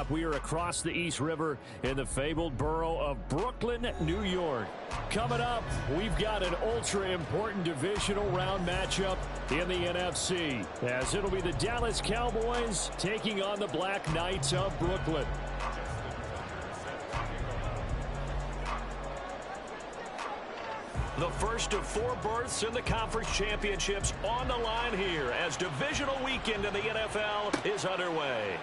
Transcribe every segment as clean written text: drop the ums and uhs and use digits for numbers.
We are across the East River in the fabled borough of Brooklyn, New York. Coming up, we've got an ultra-important divisional round matchup in the NFC, as it'll be the Dallas Cowboys taking on the Black Knights of Brooklyn. The first of 4 berths in the conference championships on the line here as divisional weekend in the NFL is underway.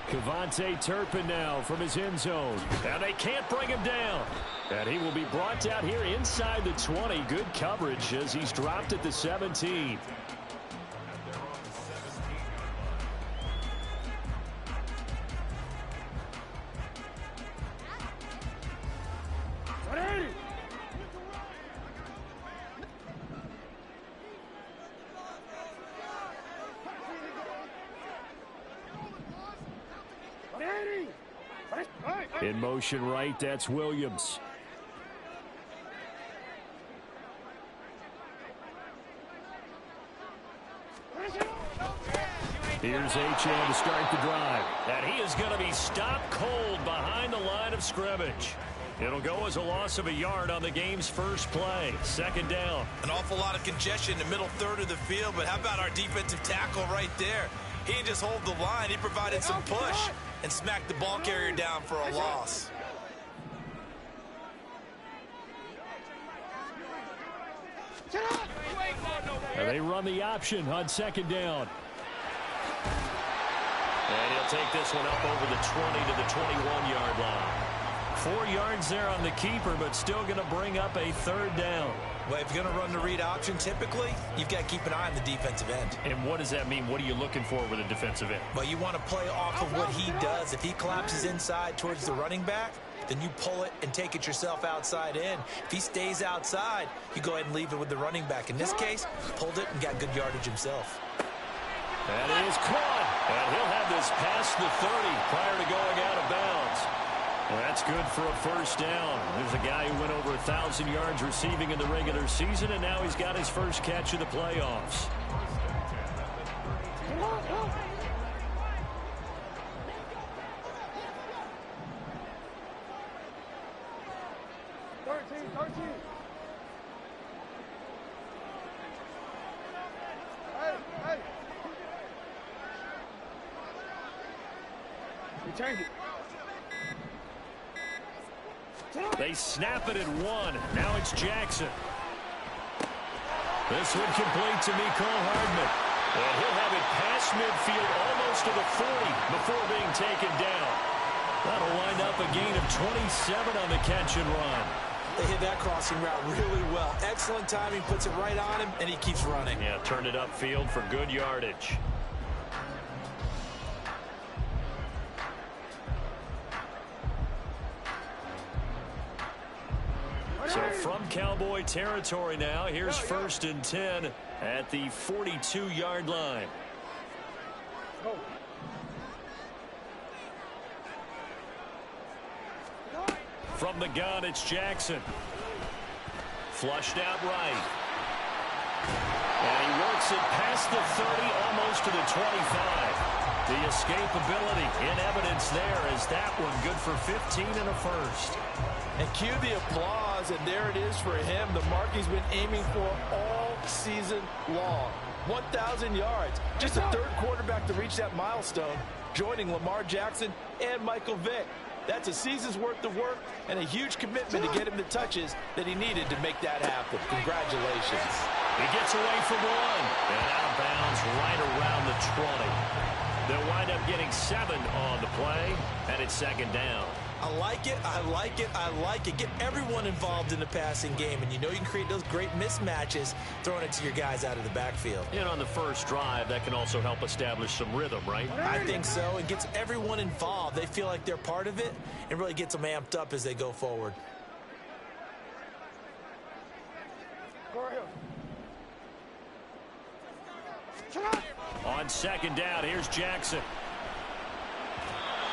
Kevontae Turpin now from his end zone. And they can't bring him down. And he will be brought down here inside the 20. Good coverage as he's dropped at the 17. In motion right, that's Williams. Here's Achane to start the drive. And he is going to be stopped cold behind the line of scrimmage. It'll go as a loss of a yard on the game's first play. Second down. An awful lot of congestion in the middle third of the field, but how about our defensive tackle right there? He didn't just hold the line, he provided some push and smacked the ball carrier down for a loss. And they run the option on second down. And he'll take this one up over the 20 to the 21-yard line. 4 yards there on the keeper, but still going to bring up a third down. Well, if you're going to run the read option, typically, you've got to keep an eye on the defensive end. And what does that mean? What are you looking for with a defensive end? Well, you want to play off of what he does. If he collapses inside towards the running back, then you pull it and take it yourself outside in. If he stays outside, you go ahead and leave it with the running back. In this case, pulled it and got good yardage himself. That is caught. And he'll have this past the 30 prior to going out of bounds. Well, that's good for a first down. There's a guy who went over 1,000 yards receiving in the regular season, and now he's got his first catch of the playoffs. They snap it at 1. Now it's Jackson. This one complete to Mecole Hardman. And he'll have it past midfield almost to the 40 before being taken down. That'll wind up a gain of 27 on the catch and run. They hit that crossing route really well. Excellent timing, puts it right on him, and he keeps running. Yeah, turned it upfield for good yardage. So from Cowboy territory now, here's 1st and 10 at the 42-yard line. From the gun, it's Jackson. Flushed out right. And he works it past the 30, almost to the 25. The escapability in evidence there as that one good for 15 and a first. And cue the applause, and there it is for him, the mark he's been aiming for all season long. 1,000 yards. Just a third quarterback to reach that milestone, joining Lamar Jackson and Michael Vick. That's a season's worth of work and a huge commitment to get him the touches that he needed to make that happen. Congratulations. He gets away from 1 and out of bounds right around the 20. They'll wind up getting 7 on the play, and it's second down. I like it, I like it, I like it. Get everyone involved in the passing game, and you know you can create those great mismatches throwing it to your guys out of the backfield. And on the first drive, that can also help establish some rhythm, right? I think so. It gets everyone involved. They feel like they're part of it and really gets them amped up as they go forward. On second down, here's Jackson.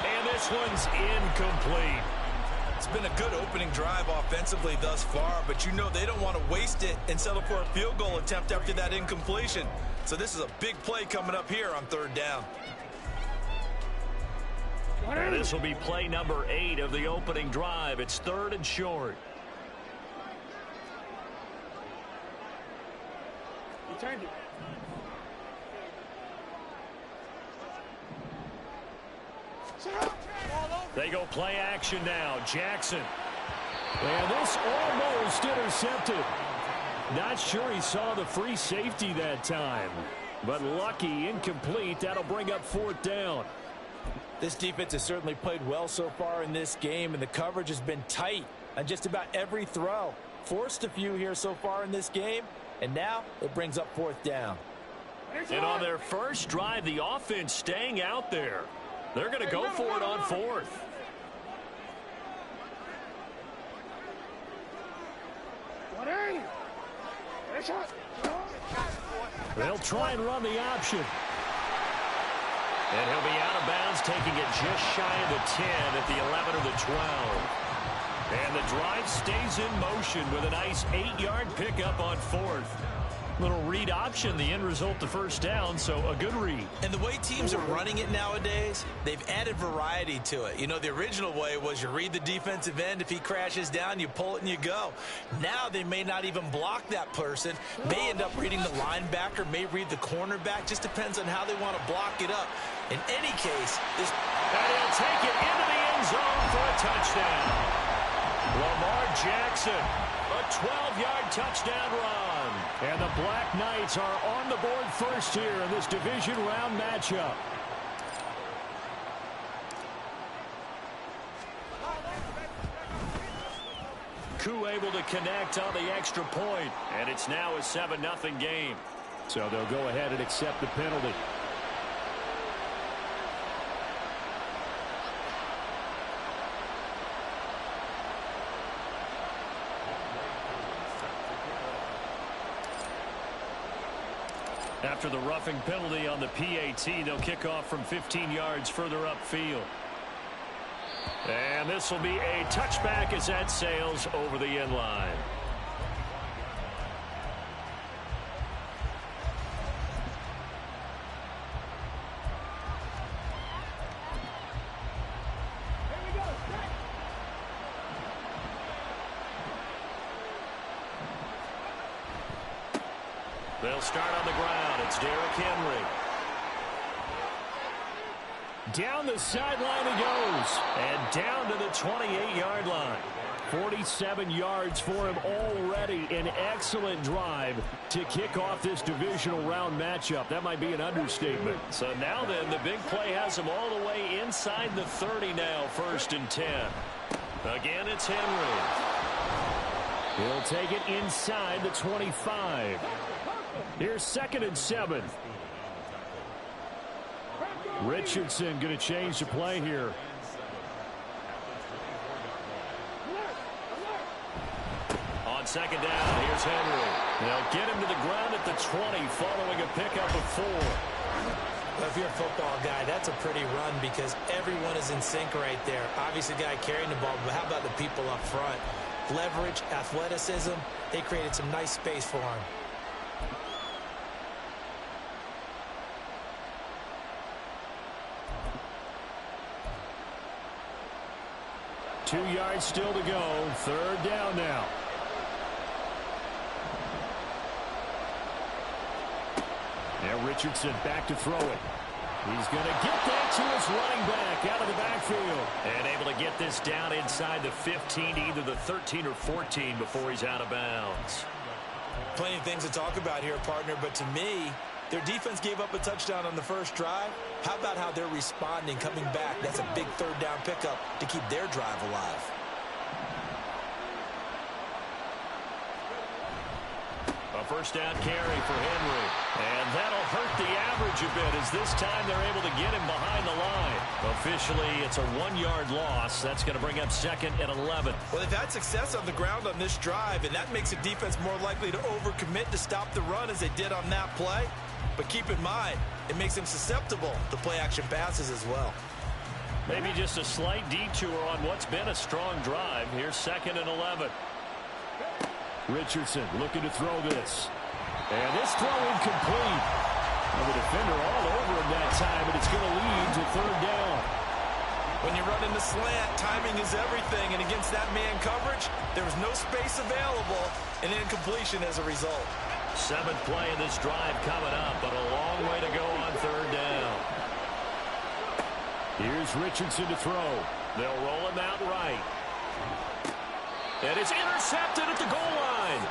And this one's incomplete. It's been a good opening drive offensively thus far, but you know they don't want to waste it and settle for a field goal attempt after that incompletion. So this is a big play coming up here on third down. And this will be play number 8 of the opening drive. It's 3rd and short. They go play action now. Jackson. And this almost intercepted. Not sure he saw the free safety that time. But lucky, incomplete. That'll bring up 4th down. This defense has certainly played well so far in this game, and the coverage has been tight on just about every throw. Forced a few here so far in this game, and now it brings up 4th down. And on their first drive, the offense staying out there. They're going to go for it on 4th. They'll try and run the option. And he'll be out of bounds, taking it just shy of the 10 at the 11 or the 12. And the drive stays in motion with a nice 8-yard pickup on 4th. Little read option, the end result, the first down, so a good read. And the way teams are running it nowadays, they've added variety to it. You know, the original way was you read the defensive end. If he crashes down, you pull it and you go. Now they may not even block that person, may end up reading the linebacker, may read the cornerback. Just depends on how they want to block it up. In any case, this... And he'll take it into the end zone for a touchdown. Lamar Jackson, a 12-yard touchdown run. And the Black Knights are on the board first here in this division round matchup. Koo able to connect on the extra point, and it's now a 7-0 game. So they'll go ahead and accept the penalty. After the roughing penalty on the PAT, they'll kick off from 15 yards further upfield. And this will be a touchback as that sails over the end line. They'll start on the ground. It's Derrick Henry. Down the sideline he goes. And down to the 28-yard line. 47 yards for him already. An excellent drive to kick off this divisional round matchup. That might be an understatement. So now then, the big play has him all the way inside the 30 now, 1st and 10. Again, it's Henry. He'll take it inside the 25. Here's 2nd and 7. Richardson going to change the play here. On 2nd down, here's Henry. They'll get him to the ground at the 20 following a pickup of 4. Well, if you're a football guy, that's a pretty run because everyone is in sync right there. Obviously, the guy carrying the ball, but how about the people up front? Leverage, athleticism, they created some nice space for him. 2 yards still to go. 3rd down now. Now Richardson back to throw it. He's going to get that to his running back out of the backfield. And able to get this down inside the 15, either the 13 or 14 before he's out of bounds. Plenty of things to talk about here, partner, but to me, their defense gave up a touchdown on the first drive. How about how they're responding, coming back? That's a big 3rd down pickup to keep their drive alive. A 1st down carry for Henry. And that'll hurt the average a bit as this time they're able to get him behind the line. Officially, it's a 1-yard loss. That's going to bring up 2nd and 11. Well, they've had success on the ground on this drive, and that makes the defense more likely to overcommit to stop the run as they did on that play. But keep in mind, it makes them susceptible to play-action passes as well. Maybe just a slight detour on what's been a strong drive. Here's 2nd and 11. Richardson looking to throw this. And this throw incomplete. And the defender all over him that time, and it's going to lead to 3rd down. When you run in the slant, timing is everything, and against that man coverage, there was no space available, and incompletion as a result. 7th play in this drive coming up, but a long way to go on 3rd down. Here's Richardson to throw. They'll roll him out right. And it's intercepted at the goal line.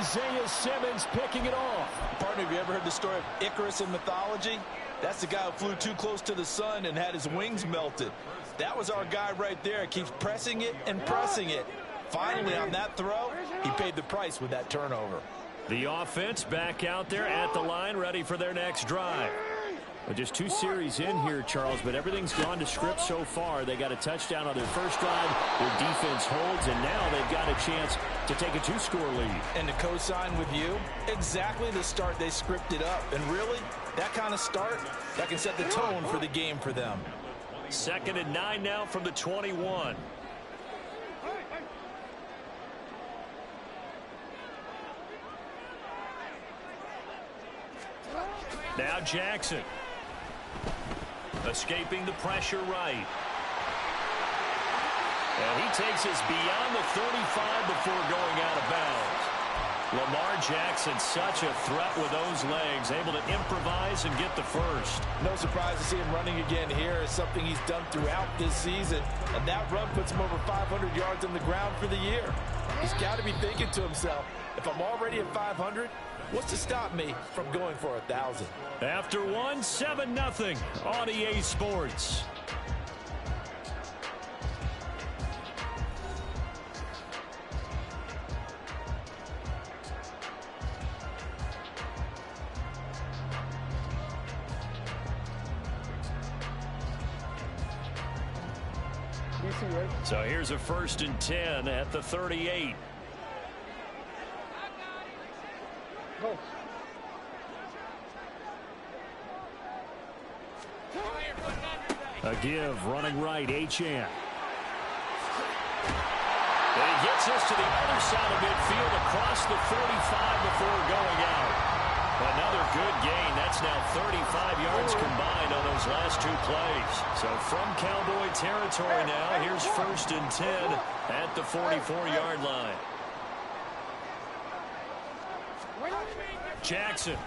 Isaiah Simmons picking it off. Partner, have you ever heard the story of Icarus in mythology? That's the guy who flew too close to the sun and had his wings melted. That was our guy right there. Keeps pressing it and pressing it. Finally, on that throw, he paid the price with that turnover. The offense back out there at the line, ready for their next drive. Well, just 2 series in here, Charles, but everything's gone to script so far. They got a touchdown on their first drive. Their defense holds, and now they've got a chance to take a 2-score lead. And to co-sign with you, exactly the start they scripted up. And really, that kind of start, that can set the tone for the game for them. 2nd and 9 now from the 21. Now Jackson. Escaping the pressure right. And he takes us beyond the 35 before going out of bounds. Lamar Jackson, such a threat with those legs, able to improvise and get the first. No surprise to see him running again here. It's something he's done throughout this season. And that run puts him over 500 yards on the ground for the year. He's got to be thinking to himself, if I'm already at 500, what's to stop me from going for 1,000? After 1, 7-0 on EA Sports. So here's a 1st and 10 at the 38. Go. A give, running right, Achane. And he gets us to the other side of midfield across the 45 before going out. Another good gain. That's now 35 yards combined on those last 2 plays. So from Cowboy territory now, here's 1st and 10 at the 44-yard line. Jackson.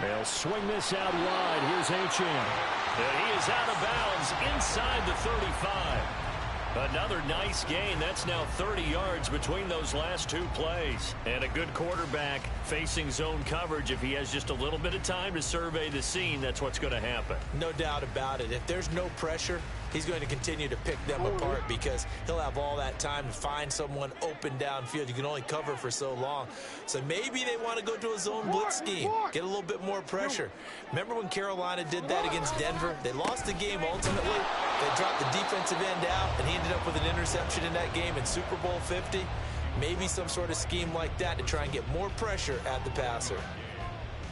They'll swing this out wide. Here's Achane. And he is out of bounds inside the 35. Another nice gain. That's now 30 yards between those last 2 plays. And a good quarterback facing zone coverage. If he has just a little bit of time to survey the scene, that's what's going to happen. No doubt about it. If there's no pressure, he's going to continue to pick them apart because he'll have all that time to find someone open downfield. You can only cover for so long. So maybe they want to go to a zone blitz scheme, get a little bit more pressure. Remember when Carolina did that against Denver? They lost the game ultimately. They dropped the defensive end out, and he ended up with an interception in that game in Super Bowl 50. Maybe some sort of scheme like that to try and get more pressure at the passer.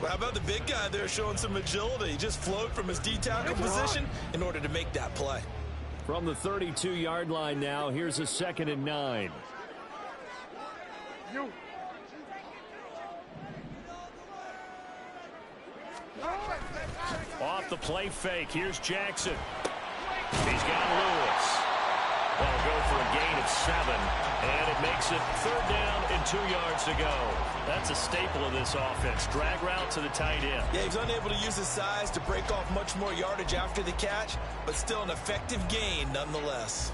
Well, how about the big guy there showing some agility? He just float from his D-tackle position in order to make that play. From the 32-yard line now, here's a 2nd and 9. Off the play fake, here's Jackson. He's got Lewis. That'll go for a gain of 7, and it makes it 3rd down and 2 yards to go. That's a staple of this offense. Drag route to the tight end. Yeah, he's unable to use his size to break off much more yardage after the catch, but still an effective gain nonetheless.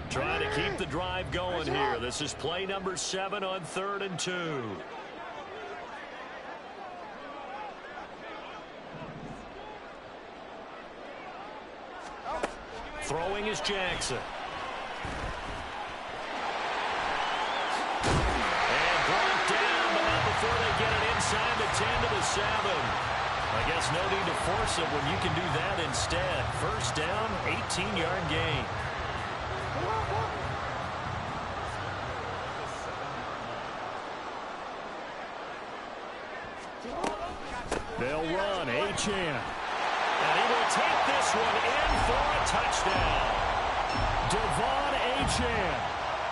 Trying to keep the drive going here. This is play number 7 on 3rd and 2. Throwing is Jackson. And brought down, but not before they get it inside the 10 to the 7. I guess no need to force it when you can do that instead. 1st down, 18-yard gain. They'll run. Achane. And he will take this one in for a touchdown. Devon Achane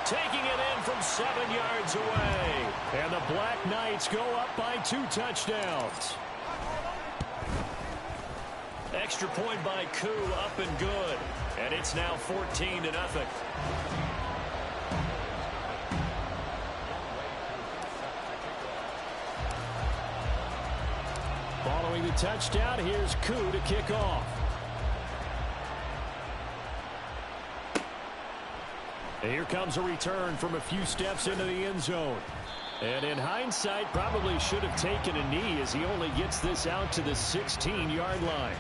taking it in from 7 yards away. And the Black Knights go up by 2 touchdowns. Extra point by Koo, up and good. And it's now 14-0. Following the touchdown, here's Koo to kick off. And here comes a return from a few steps into the end zone. And in hindsight, probably should have taken a knee as he only gets this out to the 16-yard line.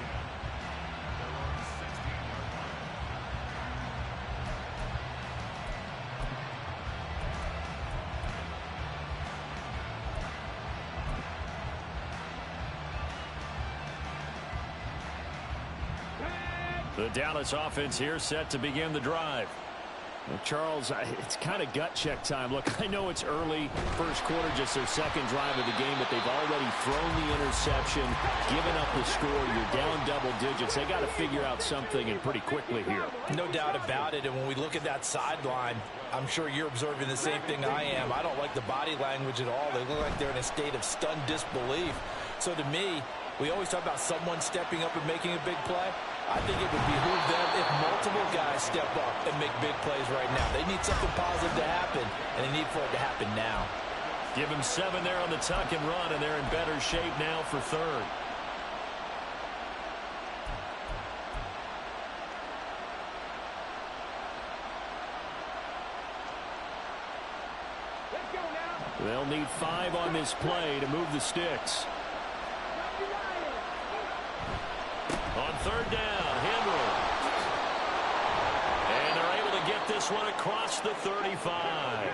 The Dallas offense here set to begin the drive. Well, Charles, it's kind of gut check time. Look, I know it's early, first quarter, just their second drive of the game, but they've already thrown the interception, given up the score. You're down double digits. They got to figure out something, and pretty quickly here. No doubt about it, and when we look at that sideline, I'm sure you're observing the same thing I am. I don't like the body language at all. They look like they're in a state of stunned disbelief. So to me, we always talk about someone stepping up and making a big play. I think it would behoove them if multiple guys step up and make big plays right now. They need something positive to happen, and they need for it to happen now. Give them 7 there on the tuck and run, and they're in better shape now for third. Let's go now. They'll need 5 on this play to move the sticks. On third down, Henry. And they're able to get this one across the 35.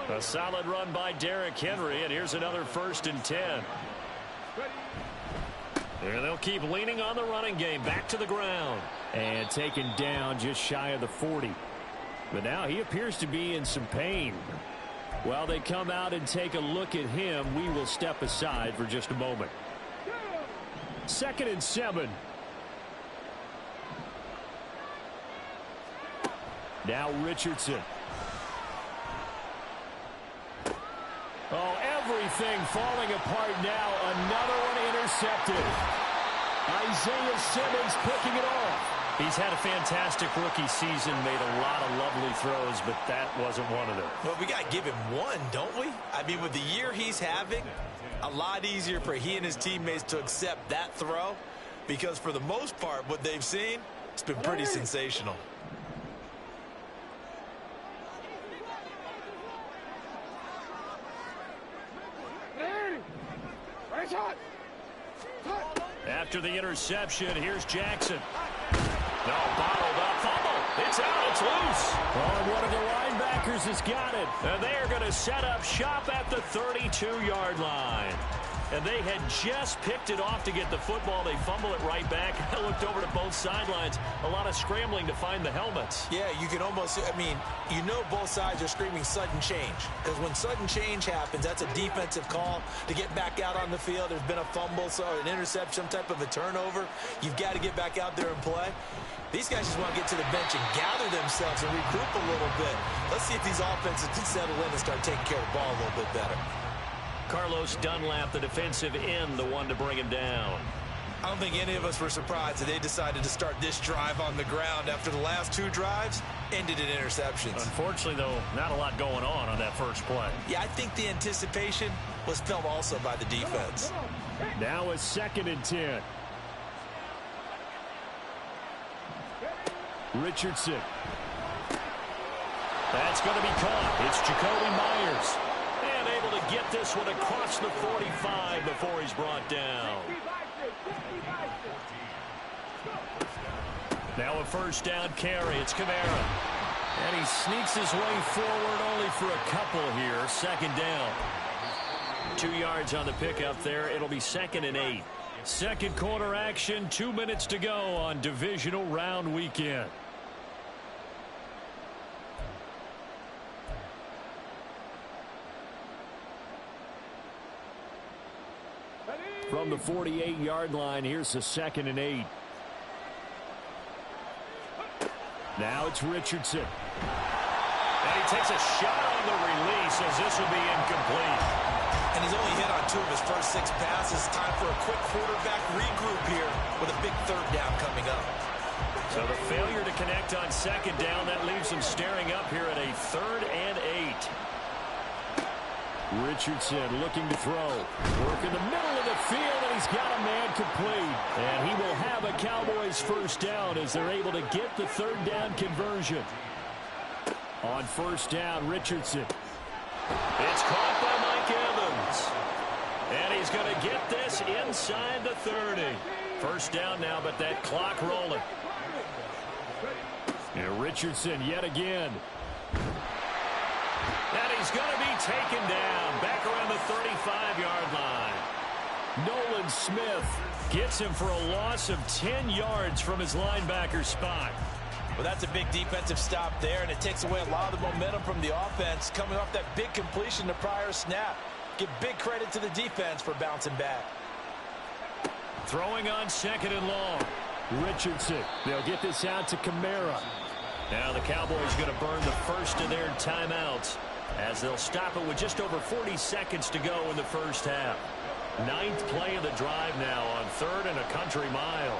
A solid run by Derrick Henry, and here's another 1st and 10. And they'll keep leaning on the running game, back to the ground. And taken down just shy of the 40. But now he appears to be in some pain. While they come out and take a look at him, we will step aside for just a moment. 2nd and 7. Now Richardson. Oh, everything falling apart now. Another one intercepted. Isaiah Simmons picking it off. He's had a fantastic rookie season, made a lot of lovely throws, but that wasn't one of them. Well, we got to give him one, don't we? I mean, with the year he's having, a lot easier for he and his teammates to accept that throw, because for the most part, what they've seen, it's been pretty sensational. After the interception, here's Jackson. No, bottled up, fumble. It's out, it's loose. Oh, one of the linebackers has got it. And they are going to set up shop at the 32-yard line. And they had just picked it off to get the football. They fumble it right back. I looked over to both sidelines. A lot of scrambling to find the helmets. Yeah, you can almost, I mean, you know both sides are screaming sudden change. Because when sudden change happens, that's a defensive call to get back out on the field. There's been a fumble, so an interception, some type of a turnover. You've got to get back out there and play. These guys just want to get to the bench and gather themselves and regroup a little bit. Let's see if these offenses can settle in and start taking care of the ball a little bit better. Carlos Dunlap, the defensive end, the one to bring him down. I don't think any of us were surprised that they decided to start this drive on the ground after the last 2 drives ended in interceptions. Unfortunately, though, not a lot going on that first play. Yeah, I think the anticipation was felt also by the defense. Now a 2nd and 10. Richardson. That's going to be caught. It's Jacoby Myers. And able to get this one across the 45 before he's brought down. Now a first down carry. It's Kamara. And he sneaks his way forward only for a couple here. 2nd down. 2 yards on the pickup there. It'll be 2nd and 8. Second quarter action. 2 minutes to go on divisional round weekend. From the 48-yard line, here's the 2nd and 8. Now it's Richardson. And he takes a shot on the release as this will be incomplete. And he's only hit on 2 of his first 6 passes. Time for a quick quarterback regroup here with a big 3rd down coming up. So the failure to connect on 2nd down, that leaves him staring up here at a 3rd and 8. Richardson looking to throw. Work in the middle of the field, and he's got a man complete. And he will have a Cowboys 1st down as they're able to get the 3rd down conversion. On 1st down, Richardson. It's caught by Mike Evans. And he's going to get this inside the 30. 1st down now, but that clock rolling. And Richardson yet again. And he's going to be taken down back around the 35-yard line. Nolan Smith gets him for a loss of 10 yards from his linebacker spot. Well, that's a big defensive stop there, and it takes away a lot of the momentum from the offense coming off that big completion the prior snap. Give big credit to the defense for bouncing back. Throwing on 2nd and long. Richardson. They'll get this out to Kamara. Now the Cowboys going to burn the first of their timeouts as they'll stop it with just over 40 seconds to go in the 1st half. 9th play of the drive now on 3rd and a country mile.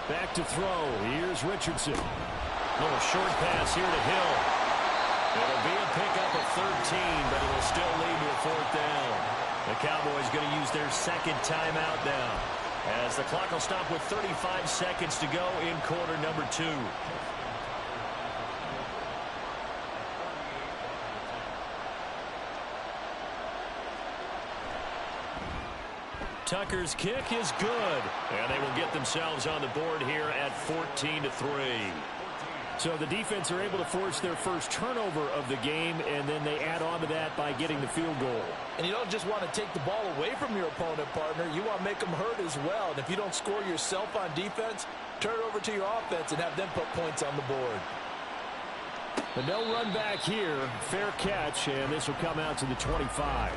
Back to throw. Here's Richardson. Little short pass here to Hill. It'll be a pickup of 13, but it'll still lead to a 4th down. The Cowboys going to use their 2nd timeout now, as the clock will stop with 35 seconds to go in quarter number 2. Tucker's kick is good, and they will get themselves on the board here at 14-3. So the defense are able to force their first turnover of the game, and then they add on to that by getting the field goal. And you don't just want to take the ball away from your opponent, partner. You want to make them hurt as well. And if you don't score yourself on defense, turn it over to your offense and have them put points on the board. But no run back here. Fair catch, and this will come out to the 25.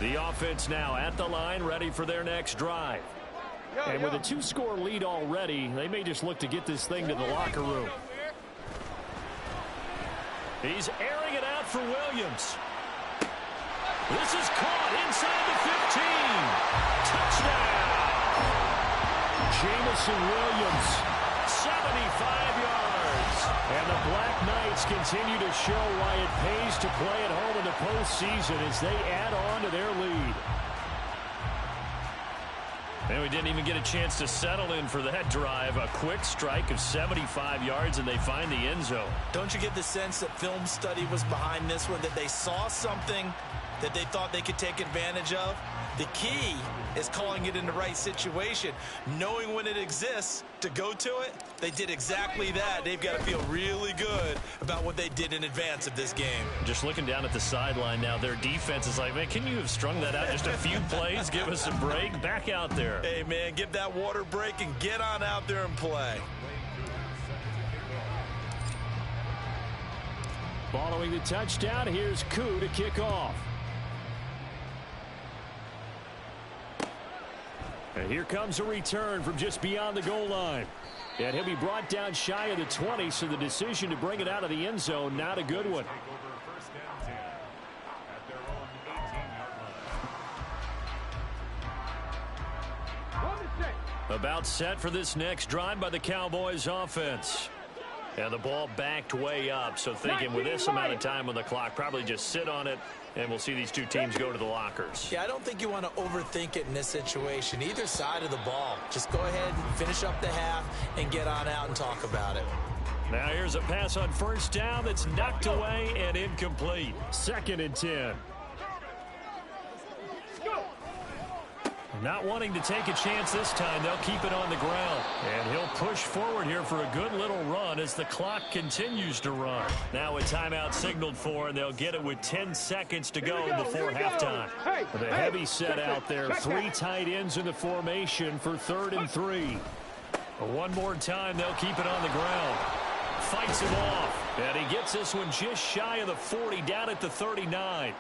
The offense now at the line, ready for their next drive. And with a 2-score lead already, they may just look to get this thing to the locker room. He's airing it out for Williams. This is caught inside the 15. Touchdown! Jamison Williams, 75 yards. And the Black Knights continue to show why it pays to play at home in the postseason as they add on to their lead. And we didn't even get a chance to settle in for that drive. A quick strike of 75 yards, and they find the end zone. Don't you get the sense that film study was behind this one, that they saw something that they thought they could take advantage of? The key is calling it in the right situation, knowing when it exists to go to it. They did exactly that. They've got to feel really good about what they did in advance of this game. Just looking down at the sideline now, their defense is like, man, can you have strung that out just a few plays? Give us a break. Back out there. Hey, man, give that water break and get on out there and play. Following the touchdown, here's Koo to kick off. And here comes a return from just beyond the goal line. And he'll be brought down shy of the 20, so the decision to bring it out of the end zone, not a good one. About set for this next drive by the Cowboys offense. And the ball backed way up, so thinking with this amount of time on the clock, probably just sit on it, and we'll see these two teams go to the lockers. Yeah, I don't think you want to overthink it in this situation. Either side of the ball. Just go ahead and finish up the half and get on out and talk about it. Now here's a pass on 1st down that's knocked away and incomplete. 2nd and 10. Not wanting to take a chance this time, they'll keep it on the ground. And he'll push forward here for a good little run as the clock continues to run. Now a timeout signaled for, and they'll get it with 10 seconds to go before halftime. The heavy set out there, 3 tight ends in the formation for 3rd and 3. One more time, they'll keep it on the ground. Fights him off. And he gets this one just shy of the 40, down at the 39.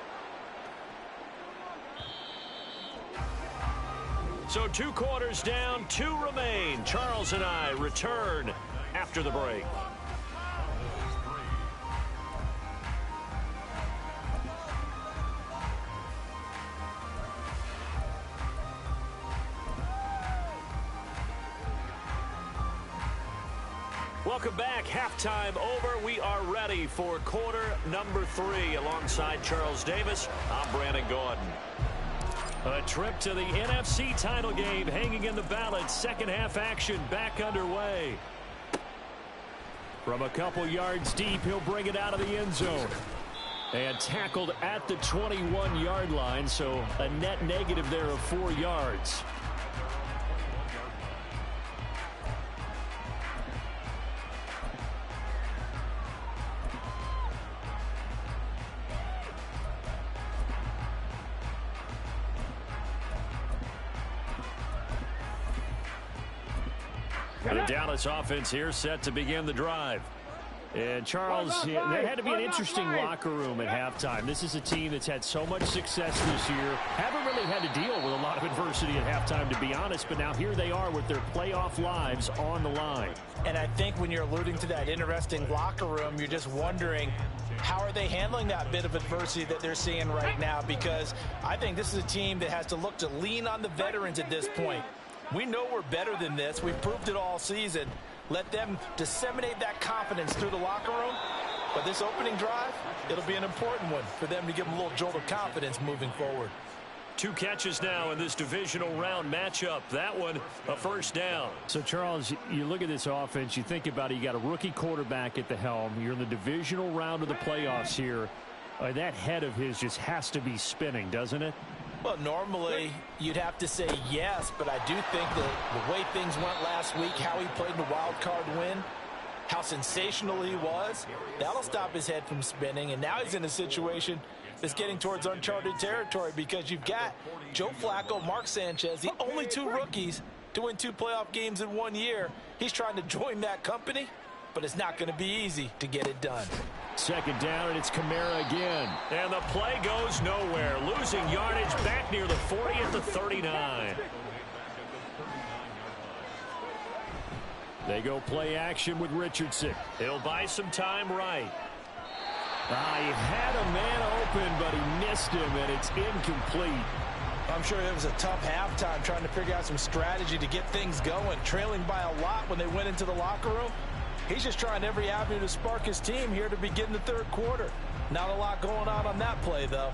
So 2 quarters down, 2 remain. Charles and I return after the break. Welcome back. Halftime over. We are ready for quarter number 3. Alongside Charles Davis, I'm Brandon Gordon. A trip to the NFC title game hanging in the balance. Second half action back underway. From a couple yards deep, he'll bring it out of the end zone. And tackled at the 21-yard line, so a net negative there of 4 yards. The Dallas offense here set to begin the drive. And Charles, there had to be an interesting locker room at halftime. This is a team that's had so much success this year. Haven't really had to deal with a lot of adversity at halftime, to be honest. But now here they are with their playoff lives on the line. And I think when you're alluding to that interesting locker room, you're just wondering, how are they handling that bit of adversity that they're seeing right now? Because I think this is a team that has to look to lean on the veterans at this point. We know we're better than this. We've proved it all season. Let them disseminate that confidence through the locker room. But this opening drive, it'll be an important one for them to give them a little jolt of confidence moving forward. 2 catches now in this divisional round matchup. That one, a first down. So, Charles, you look at this offense, you think about it, you got a rookie quarterback at the helm. You're in the divisional round of the playoffs here. That head of his just has to be spinning, doesn't it? Well, normally you'd have to say yes, but I do think that the way things went last week, how he played in the wild card win, how sensational he was, that'll stop his head from spinning. And now he's in a situation that's getting towards uncharted territory because you've got Joe Flacco, Mark Sanchez, the only 2 rookies to win 2 playoff games in 1 year. He's trying to join that company, but it's not going to be easy to get it done. Second down, and it's Kamara again. And the play goes nowhere. Losing yardage back near the 40 at the 39. They go play action with Richardson. He'll buy some time right. He had a man open, but he missed him, and it's incomplete. I'm sure it was a tough halftime trying to figure out some strategy to get things going. Trailing by a lot when they went into the locker room. He's just trying every avenue to spark his team here to begin the 3rd quarter. Not a lot going on that play, though.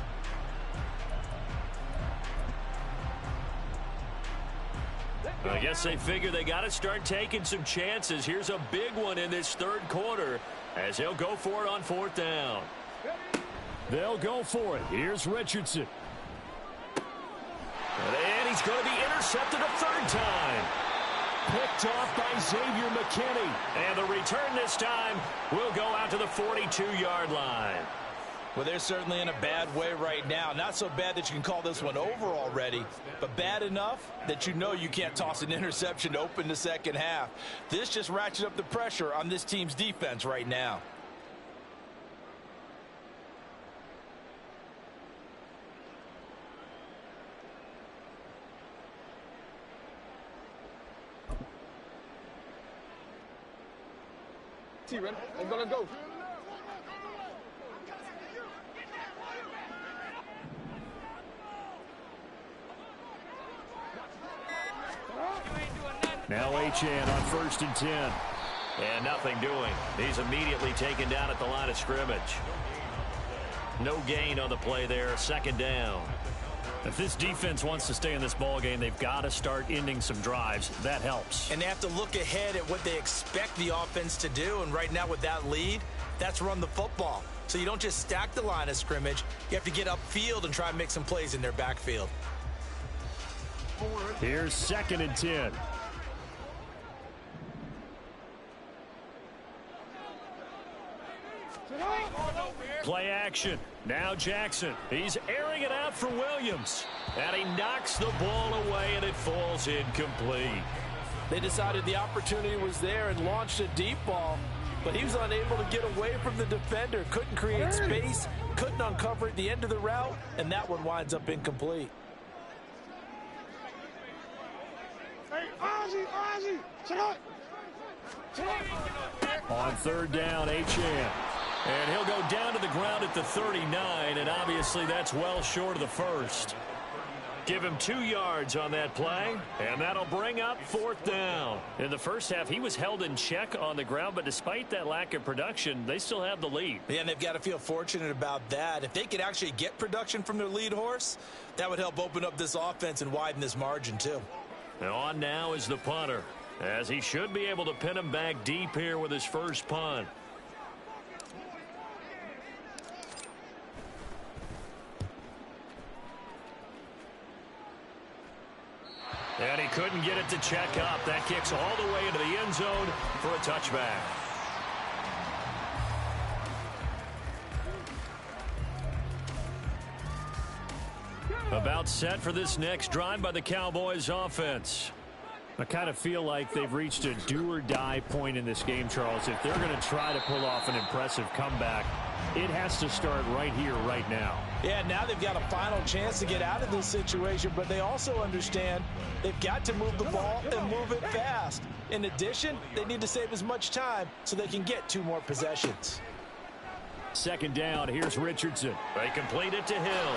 I guess they figure they got to start taking some chances. Here's a big one in this 3rd quarter as he'll go for it on 4th down. They'll go for it. Here's Richardson. And he's going to be intercepted a 3rd time. Picked off by Xavier McKinney. And the return this time will go out to the 42-yard line. Well, they're certainly in a bad way right now. Not so bad that you can call this one over already, but bad enough that you know you can't toss an interception to open the second half. This just ratchets up the pressure on this team's defense right now. T-Ren, let's go, let's go. Now Achane on 1st and 10. And nothing doing. He's immediately taken down at the line of scrimmage. No gain on the play there. 2nd down. If this defense wants to stay in this ball game, they've got to start ending some drives. That helps. And they have to look ahead at what they expect the offense to do. And right now with that lead, that's run the football. So you don't just stack the line of scrimmage. You have to get upfield and try and make some plays in their backfield. Here's 2nd and 10. Play action. Now Jackson. He's airing it out for Williams. And he knocks the ball away, and it falls incomplete. They decided the opportunity was there and launched a deep ball. but he was unable to get away from the defender. Couldn't create space, couldn't uncover at the end of the route, and that one winds up incomplete. Hey, Ozzie, sit up. On third down, Achane. And he'll go down to the ground at the 39, and obviously that's well short of the first. Give him 2 yards on that play, and that'll bring up fourth down. In the first half, he was held in check on the ground, but despite that lack of production, they still have the lead. Yeah, and they've got to feel fortunate about that. If they could actually get production from their lead horse, that would help open up this offense and widen this margin too. And on now is the punter, as he should be able to pin him back deep here with his first punt. And he couldn't get it to check up. That kicks all the way into the end zone for a touchback. About set for this next drive by the Cowboys offense. I kind of feel like they've reached a do-or-die point in this game, Charles. If they're going to try to pull off an impressive comeback, it has to start right here, right now. Yeah, now they've got a final chance to get out of this situation, but they also understand they've got to move the ball and move it fast. In addition, they need to save as much time so they can get 2 more possessions. Second down, here's Richardson. They complete it to Hill.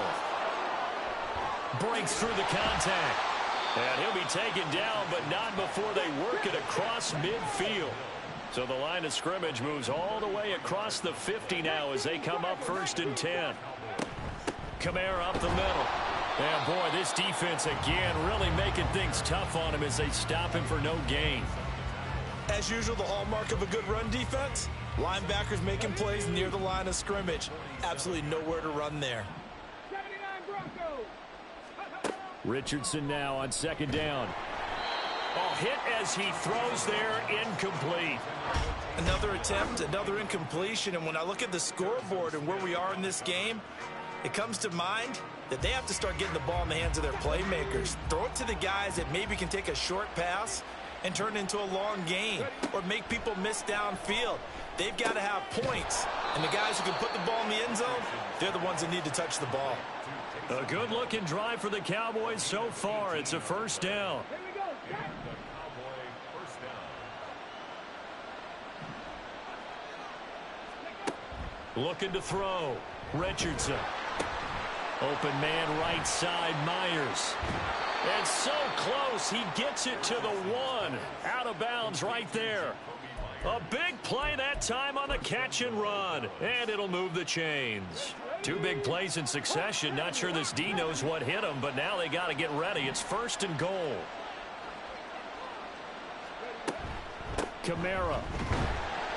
Breaks through the contact. And he'll be taken down, but not before they work it across midfield. So the line of scrimmage moves all the way across the 50 now as they come up 1st and 10. Kamara up the middle. And boy, this defense again really making things tough on him as they stop him for no gain. As usual, the hallmark of a good run defense, linebackers making plays near the line of scrimmage. Absolutely nowhere to run there. Richardson now on second down. Oh, hit as he throws there, incomplete. Another attempt, another incompletion, and when I look at the scoreboard and where we are in this game, it comes to mind that they have to start getting the ball in the hands of their playmakers. Throw it to the guys that maybe can take a short pass and turn it into a long gain or make people miss downfield. They've got to have points, and the guys who can put the ball in the end zone, they're the ones that need to touch the ball. A good-looking drive for the Cowboys so far. It's a first down. Looking to throw. Richardson. Open man right side, Myers. And so close, he gets it to the 1. Out of bounds right there. A big play that time on the catch and run. And it'll move the chains. 2 big plays in succession. Not sure this D knows what hit him, but now they got to get ready. It's 1st and goal. Kamara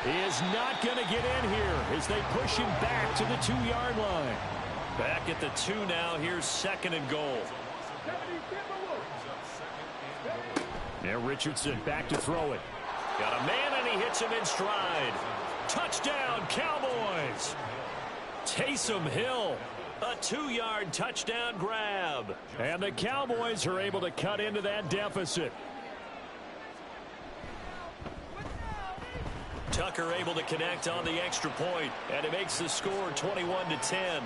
is not going to get in here as they push him back to the 2-yard line. Back at the 2 now. Here's 2nd and goal. Now Richardson back to throw it. Got a man and he hits him in stride. Touchdown, Cowboys. Taysom Hill, a 2-yard touchdown grab. And the Cowboys are able to cut into that deficit. Tucker able to connect on the extra point, and it makes the score 21-10.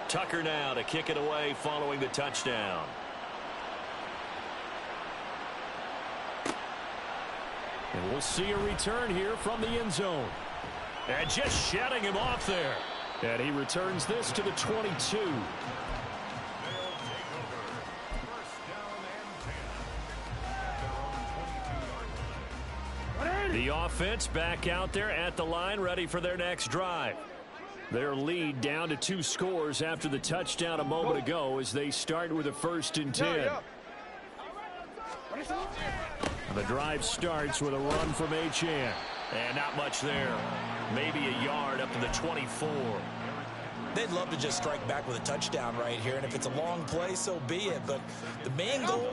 Tucker now to kick it away following the touchdown. And we'll see a return here from the end zone. And just shutting him off there. And he returns this to the 22. The offense back out there at the line, ready for their next drive. Their lead down to 2 scores after the touchdown a moment ago as they start with a 1st and 10. The drive starts with a run from Achane. And not much there. Maybe a yard up to the 24. They'd love to just strike back with a touchdown right here, and if it's a long play, so be it. But the main goal,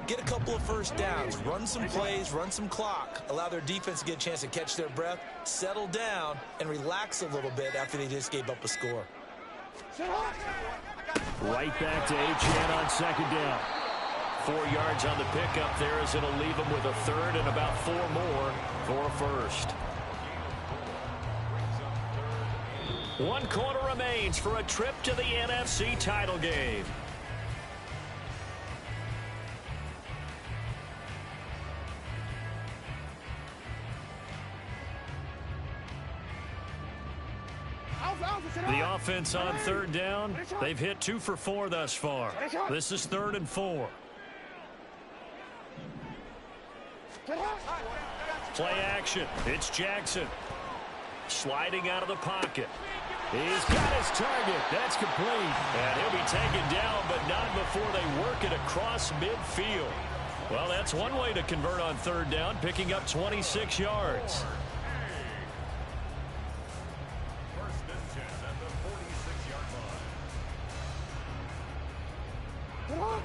get a couple of first downs, run some plays, run some clock, allow their defense to get a chance to catch their breath, settle down, and relax a little bit after they just gave up a score. Right back to Achane on second down. 4 yards on the pickup there as it'll leave him with a third and about 4 more for a first. 1 quarter remains for a trip to the NFC title game. The offense on third down, they've hit 2 for 4 thus far. This is 3rd and 4. Play action. It's Jackson. Sliding out of the pocket. He's got his target. That's complete. And he'll be taken down, but not before they work it across midfield. Well, that's one way to convert on third down, picking up 26 yards.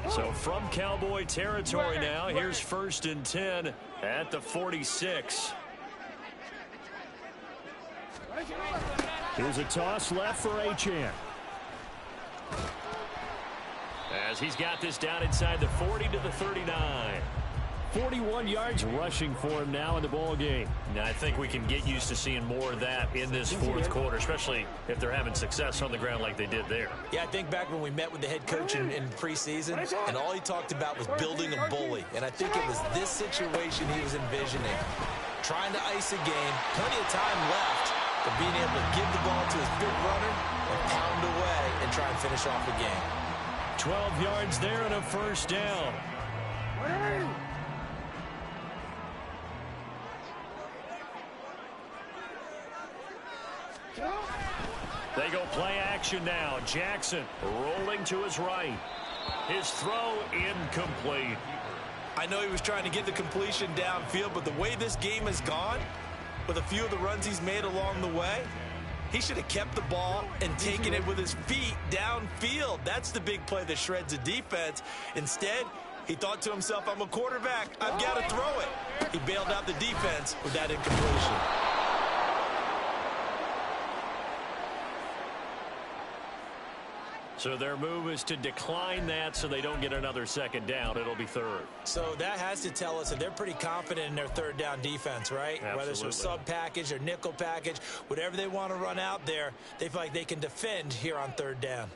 So from Cowboy territory now, here's 1st and 10 at the 46. Here's a toss left for Achane. As he's got this down inside the 40 to the 39. 41 yards rushing for him now in the ball game. Now, I think we can get used to seeing more of that in this 4th quarter, especially if they're having success on the ground like they did there. Yeah, I think back when we met with the head coach in preseason, and all he talked about was building a bully. And I think it was this situation he was envisioning. Trying to ice a game, plenty of time left, but being able to give the ball to his big runner and pound away and try and finish off the game. 12 yards there and a first down. They go play action now. Jackson rolling to his right. His throw incomplete. I know he was trying to get the completion downfield, but the way this game has gone, with a few of the runs he's made along the way, he should have kept the ball and taken it with his feet downfield. That's the big play that shreds a defense. Instead, he thought to himself, I'm a quarterback. I've got to throw it. He bailed out the defense with that incompletion. So their move is to decline that so they don't get another second down. It'll be 3rd. So that has to tell us that they're pretty confident in their third down defense, right? Absolutely. Whether it's a sub package or nickel package, whatever they want to run out there, they feel like they can defend here on third down.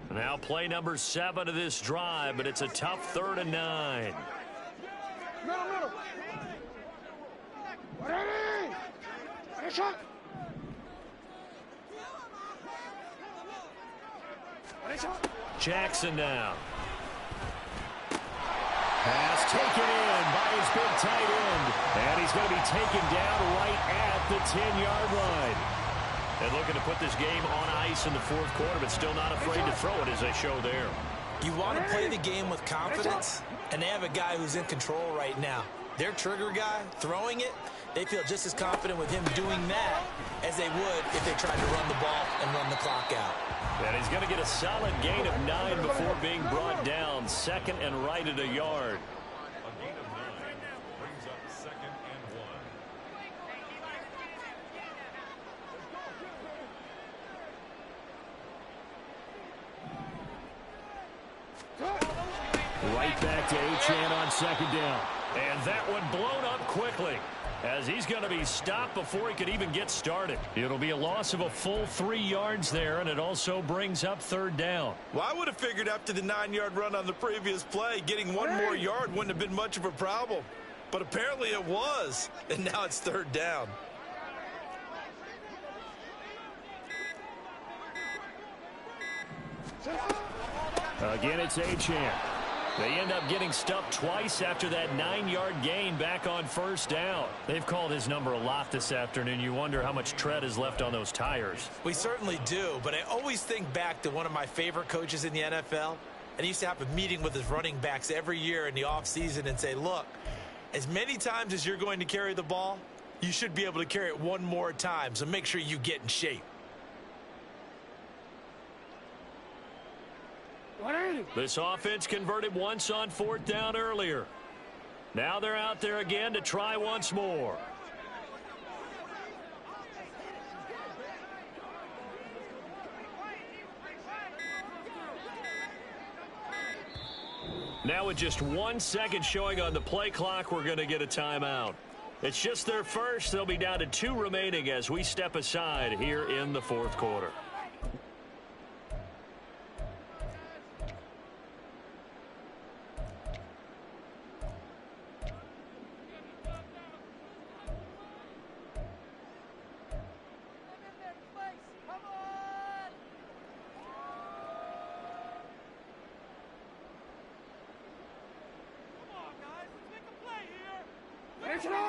Now play number 7 of this drive, but it's a tough 3rd and 9. Jackson now. Pass taken in by his big tight end. And he's going to be taken down right at the 10-yard line. And looking to put this game on ice in the 4th quarter, but still not afraid to throw it as they show there. You want to play the game with confidence, and they have a guy who's in control right now. Their trigger guy, throwing it, they feel just as confident with him doing that as they would if they tried to run the ball and run the clock out. And he's going to get a solid gain of 9 before being brought down. 2nd and right at a yard. A gain of 9 brings up 2nd and 1. Right back to Achane on second down. And that one blown up quickly, as he's going to be stopped before he could even get started. It'll be a loss of a full 3 yards there, and it also brings up 3rd down. Well, I would have figured after the 9-yard run on the previous play, getting 1 more yard wouldn't have been much of a problem. But apparently it was, and now it's 3rd down. Again, it's Achane. They end up getting stuffed twice after that 9-yard gain back on 1st down. They've called his number a lot this afternoon. You wonder how much tread is left on those tires. We certainly do, but I always think back to one of my favorite coaches in the NFL. And he used to have a meeting with his running backs every year in the offseason and say, look, as many times as you're going to carry the ball, you should be able to carry it 1 more time, so make sure you get in shape. This offense converted once on 4th down earlier. Now they're out there again to try once more. Now with just 1 second showing on the play clock, we're going to get a timeout. It's just their first. They'll be down to 2 remaining as we step aside here in the fourth quarter.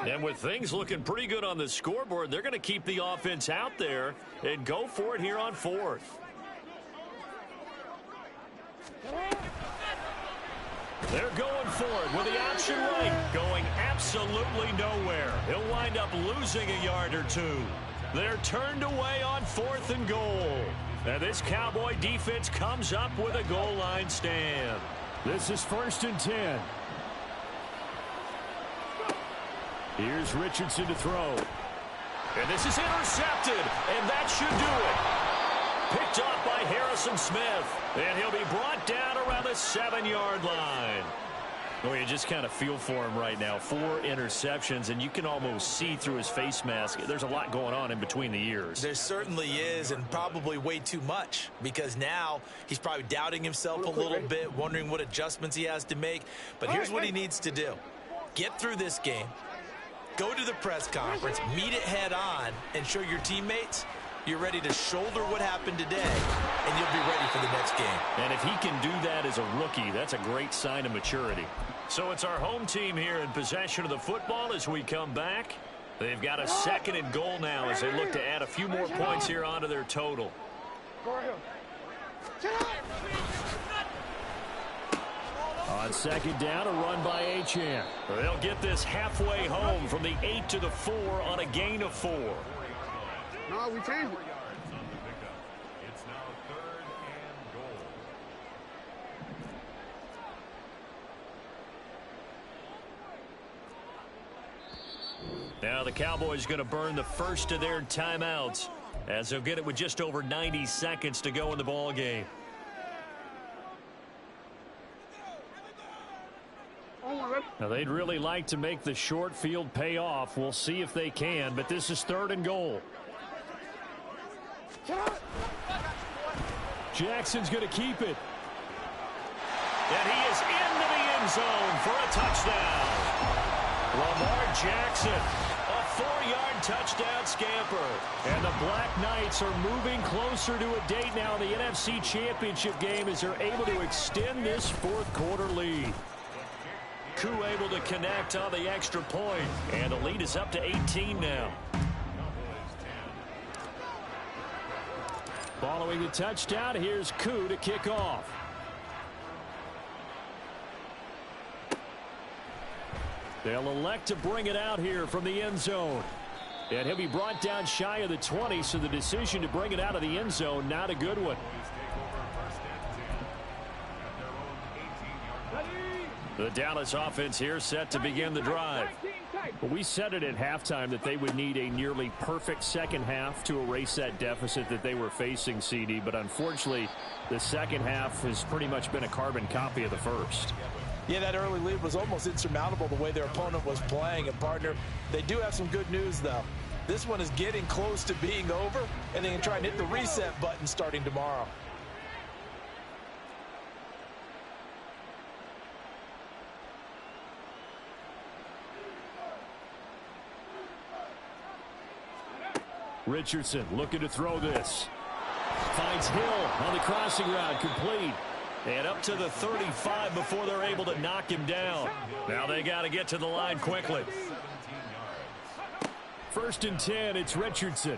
And with things looking pretty good on the scoreboard, they're going to keep the offense out there and go for it here on 4th. They're going for it with the option right, going absolutely nowhere. He'll wind up losing a yard or 2. They're turned away on 4th and goal. And this Cowboy defense comes up with a goal line stand. This is 1st and 10. Here's Richardson to throw. And this is intercepted, and that should do it. Picked off by Harrison Smith, and he'll be brought down around the 7-yard line. Oh, you just kind of feel for him right now. 4 interceptions, and you can almost see through his face mask. There's a lot going on in between the ears. There certainly is, and probably way too much, because now he's probably doubting himself a little bit, wondering what adjustments he has to make. But here's what he needs to do. Get through this game. Go to the press conference, meet it head on, and show your teammates you're ready to shoulder what happened today, and you'll be ready for the next game. And if he can do that as a rookie, that's a great sign of maturity. So it's our home team here in possession of the football as we come back. They've got a 2nd and goal now as they look to add a few more points here onto their total. On 2nd down, a run by Achane. They'll get this halfway home from the 8 to the 4 on a gain of 4. No, we changed it. It's now 3rd and goal. Now the Cowboys going to burn the first of their timeouts as they'll get it with just over 90 seconds to go in the ball game. Now, they'd really like to make the short field pay off. We'll see if they can, but this is 3rd and goal. Jackson's going to keep it. And he is into the end zone for a touchdown. Lamar Jackson, a 4-yard touchdown scamper. And the Black Knights are moving closer to a date now in the NFC Championship game as they're able to extend this 4th quarter lead. Koo able to connect on the extra point, and the lead is up to 18 now. Following the touchdown, here's Koo to kick off. They'll elect to bring it out here from the end zone. And he'll be brought down shy of the 20, so the decision to bring it out of the end zone, not a good one. The Dallas offense here set to begin the drive. Well, we said it at halftime that they would need a nearly perfect second half to erase that deficit that they were facing, CD. But unfortunately, the second half has pretty much been a carbon copy of the first. Yeah, that early lead was almost insurmountable the way their opponent was playing. And, partner, they do have some good news, though. This one is getting close to being over, and they can try and hit the reset button starting tomorrow. Richardson looking to throw this. Finds Hill on the crossing route, complete. And up to the 35 before they're able to knock him down. Now they got to get to the line quickly. 1st and 10, it's Richardson.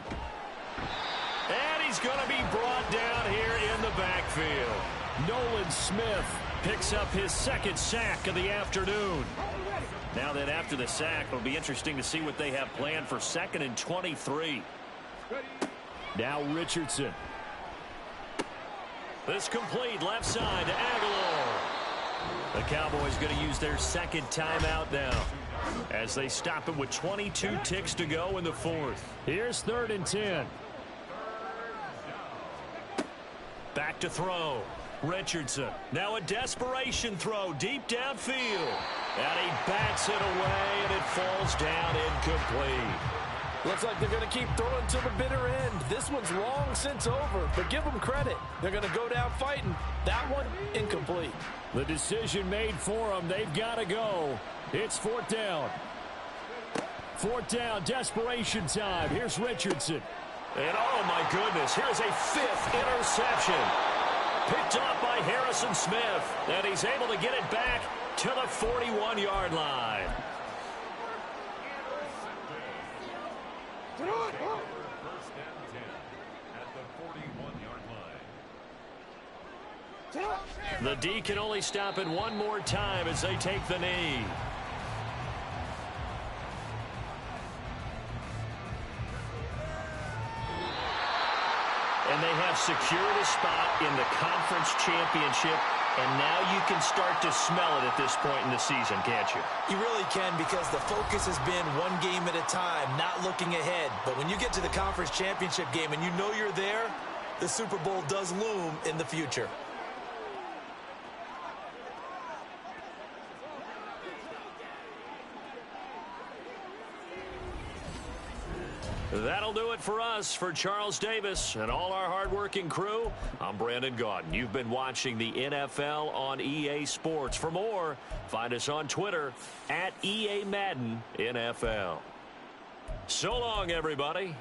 And he's going to be brought down here in the backfield. Nolan Smith picks up his 2nd sack of the afternoon. Now then, after the sack, it'll be interesting to see what they have planned for 2nd and 23. Now Richardson. This complete left side to Aguilar. The Cowboys going to use their 2nd timeout now as they stop it with 22 ticks to go in the 4th. Here's 3rd and 10. Back to throw. Richardson, now a desperation throw deep downfield. And he bats it away, and it falls down incomplete. Looks like they're going to keep throwing to the bitter end. This one's long since over, but give them credit. They're going to go down fighting. That one, incomplete. The decision made for them. They've got to go. It's fourth down. Fourth down, desperation time. Here's Richardson. And oh my goodness, here's a fifth interception. Picked up by Harrison Smith. And he's able to get it back to the 41-yard line. First and 10 at the 41-yard line. The D can only stop it one more time as they take the knee. And they have secured a spot in the conference championship, and now you can start to smell it at this point in the season, can't you? You really can, because the focus has been one game at a time, not looking ahead. But when you get to the conference championship game and you know you're there, the Super Bowl does loom in the future. That'll do it for us. For Charles Davis and all our hardworking crew, I'm Brandon Gaudin. You've been watching the NFL on EA Sports. For more, find us on Twitter at EA Madden NFL. So long, everybody.